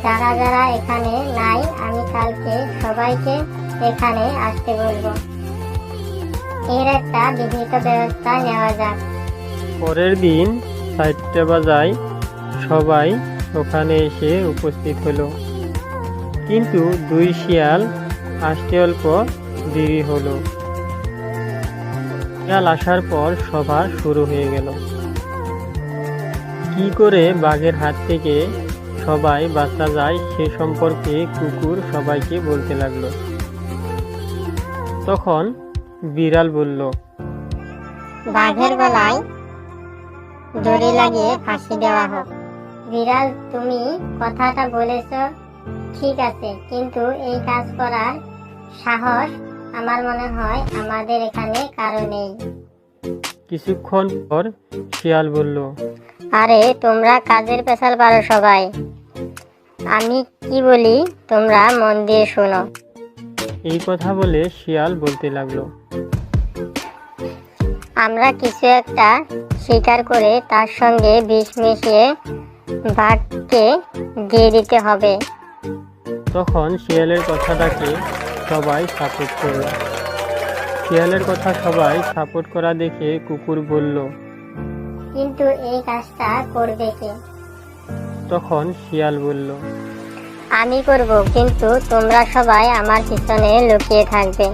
যারা যারা এখানে নাই আমি কালকে সবাইকে এখানে আসতে বলবো। এর একটা বিহিত ব্যবস্থা নেওয়া যাক। পরের দিন 4টা বাজায় সবাই ওখানে এসে উপস্থিত হলো, কিন্তু 2 শিয়াল আসতে অল্প দেরি হলো। শিয়াল আসার পর সভা শুরু হয়ে গেল। কি করে বাঘের হাত থেকে সবাই বাঁচা যায় সে সম্পর্কে কুকুর সবাইকে বলতে লাগলো। তখন বিড়াল বলল, বাঘের গলায় দড়ি লাগিয়ে ফাঁসি দেওয়া হোক। বিড়াল, তুমি কথাটা বলেছ ঠিক আছে, কিন্তু এই কাজ করার সাহস আমার মনে হয় আমাদের এখানে কারো নেই। কিছুক্ষণ পর শিয়াল বলল, আরে তোমরা কাজের পেশাল পারো সবাই, আমি কি বলি তোমরা মন দিয়ে শোনো। এই কথা বলে শিয়াল বলতে লাগলো, আমরা কিছু একটা শিকার করে তার সঙ্গে বিষ মিশিয়ে বাঘকে দিয়ে দিতে হবে। তখন শিয়ালের কথাটাকে সবাই সাপোর্ট করল। শিয়ালের কথা সবাই সাপোর্ট করা দেখে কুকুর বলল, কিন্তু এই কাজটা করবে কে? তখন শিয়াল বলল, আমি করব, কিন্তু তোমরা সবাই আমার পিছনে লুকিয়ে থাকবে,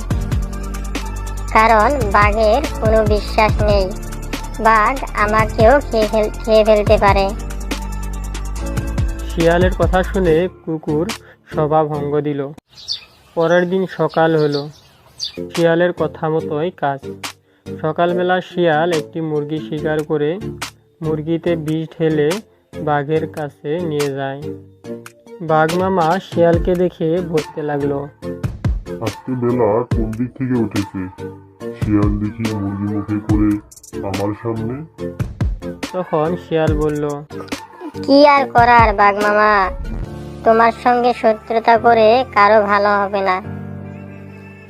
কারণ বাঘের কোনো বিশ্বাস নেই, বাঘ আমাকেও খেয়ে ফেলতে পারে। শিয়ালের কথা শুনে কুকুর সভা ভঙ্গ দিল। পরের দিন সকাল হলো। শিয়ালের কথা মতোই কাজ। সকালবেলা শিয়াল একটি মুরগি শিকার করে মুরগিতে বিষ ঢেলে বাঘের কাছে নিয়ে যায়। বাঘ মামা শিয়ালকে দেখে বলতে লাগলো, আজকে বেলা কোন দিক থেকে উঠেছে? শিয়াল দেখি মুরগি মুখে করে আমার সামনে। তখন শিয়াল বলল, কি আর করার বাঘ মামা, তোমার সঙ্গে শত্রুতা করে কারো ভালো হবে না,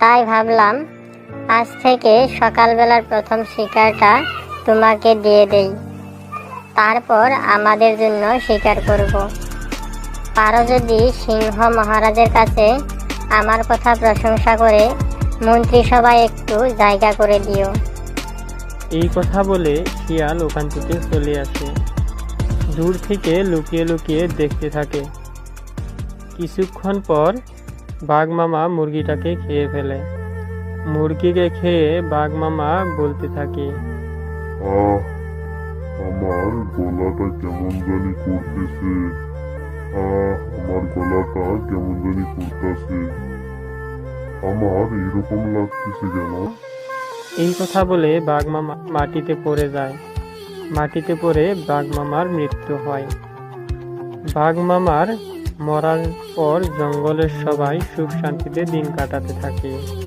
তাই ভাবলাম আজ থেকে সকালবেলার প্রথম শিকারটা তোমাকে দিয়ে দেই, তারপর আমাদের জন্য শিকার করব। পারো যদি সিংহ মহারাজের কাছে আমার কথা প্রশংসা করে মন্ত্রিসভায় একটু জায়গা করে দিও। এই কথা বলে শিয়াল ওখান থেকে চলে আসে। দূর থেকে লুকিয়ে লুকিয়ে দেখতে থাকে। কিছুক্ষণ পর বাঘ মামা মুরগিটাকে খেয়ে ফেলে। মুরগিকে খেয়ে বাঘ মামা বলতে থাকে, আহ, আমার গলাটা কেমন জানি করতেছে। আমার গলাটা কেমন জানি করতেছে। আমার এরকম লাগতেছে কেন? এই কথা বলে বাঘ মামা মাটিতে পড়ে যায়। মাটিতে পড়ে বাঘ মামার মৃত্যু হয়। বাঘ মামার মরার পর জঙ্গলের সবাই সুখ শান্তিতে দিন কাটাতে থাকে।